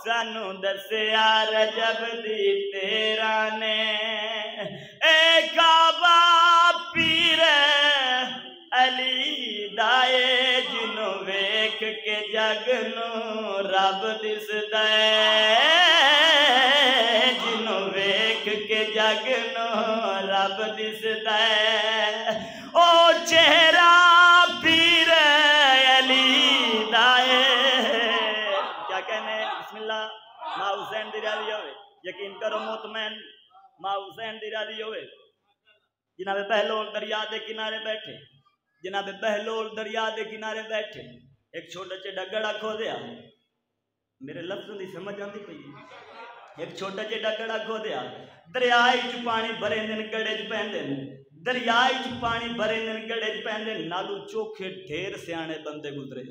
सानू दसिया रजब दी तेरा ने ए काबा पीर अली दाए जिन्नू वेख के जग नू रब दिसदा जिन्नू वेख के जग नू रब दिसदा ओ चेहरा पीर अली दाए। क्या कहने बिस्मिल्लाह मां हुसैन दी राजी होवे यकीन करो मुतमैन मां हुसैन दी राजी होवे। जनाबे बहलोल दरिया के किनारे बैठे जनाबे बहलोल दरिया के किनारे बैठे एक छोटा चिड़ा गड़ा खोदिया। मेरे लफ्ज़ों की समझ आती पई। एक छोटा चिड़ा गड़ा खोदिया दरिया च पानी भरे दिन गड़े च पैंदे दरिया च पानी भरे दिन गड़े च पैंदे नालू चोखे ढेर सियाने बंदे गुजरे।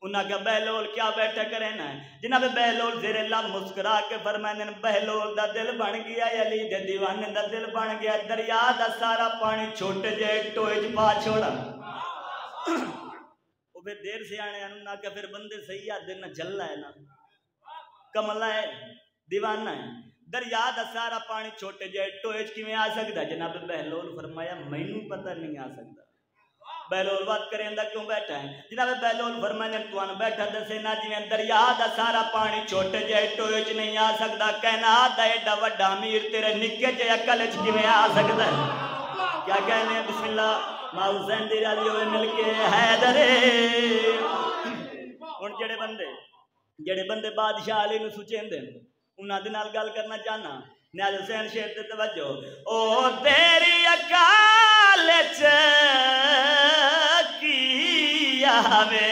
उन्हें क्या बहलोल क्या बैठा करे ना जनाबे बहलोल जेरे ला मुस्कुरा के फरमाते बहलोल दा दिल बन गया अली दे दीवाने दा दिल बन गया दरिया दा सारा पानी छोटे जे टोए च पा छोड़ा। फिर देर से आने ना क्या फिर बंदे सही आते ना जल्ला है ना कमला है दीवाना है दरिया दा सारा पानी छोटे जे टोए च किवें आ सकता। जनाबे बहलोल फरमाया मैनू पता नहीं आ सकता। बहलोल बात करें क्यों बैठा है जनाबे बहलोल फरमाने तुहानू बैठा दसे ना जिवें दरिया दा सारा पानी छोटे जे टोए च नहीं आ सकता कहना दा एडा वड्डा अमीर तेरे निक्के जे अकल च किवें आ सकदा। क्या कहने बिस्मिल्लाह मां हुसैन दी राजी होवे मिलके हैदरे। हुण जेड़े बंदे बादशाह अली नू सुचेंदे उन्हां दे नाल गल करना चाहना न्याज हुसैन शेर ते तवज्जो ओ तेरी अकाल च आवे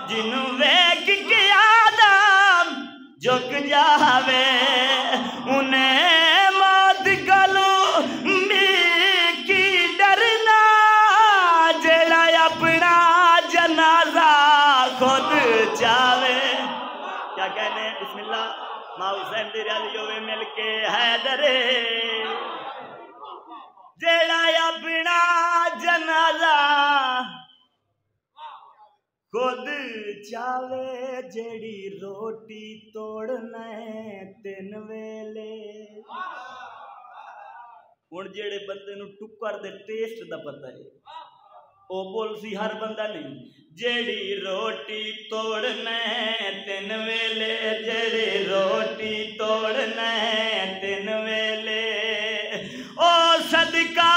जिन्नू वेख के आदम झुक जावे उन्हें मौत गलो की डरना जेड़ा अपना जनाजा खुद जावे। क्या कहने बिस्मिल्लाह मां हुसैन दी राजी होवे मिलके हैदरे जेड़ा अपना जनाजा खुद चावे जेड़ी रोटी तोड़ना तीन वेले। हुण जेड़े बंदे नू टुक्कर दे टेस्ट दा पता है ओ बोल सी हर बंदा नहीं जेड़ी रोटी तोड़ना तीन वेले जेड़ी रोटी तोड़ना तीन वेले ओ सदका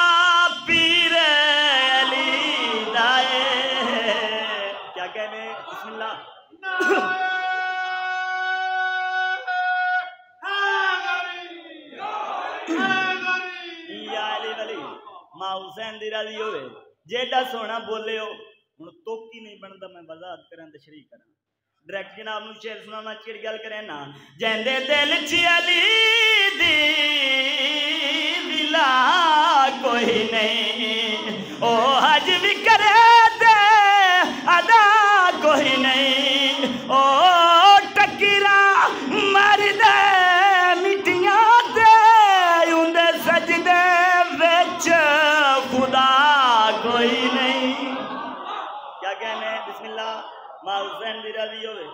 पीर अली दाए। क्या कहने बिस्मिल्लाह या अली वली मां हुसैन दी राजी होवे जेड़ा सोना बोले हो हुण तोकी नहीं बनता मैं वजाहत करां तशरीह करां डायरेक्ट जनाब नू शेर सुनाना चिड़ गल करे ना जेंदे दिल च अली दी विला कोई नहीं ओ हज भी करे दे अदा कोई नहीं ओ टकीरा मर दे मिटियां दे उंदे सजदे विच खुदा कोई नहीं। क्या कहने बिस्मिल्लाह मां हुसैन दी राजी होवे।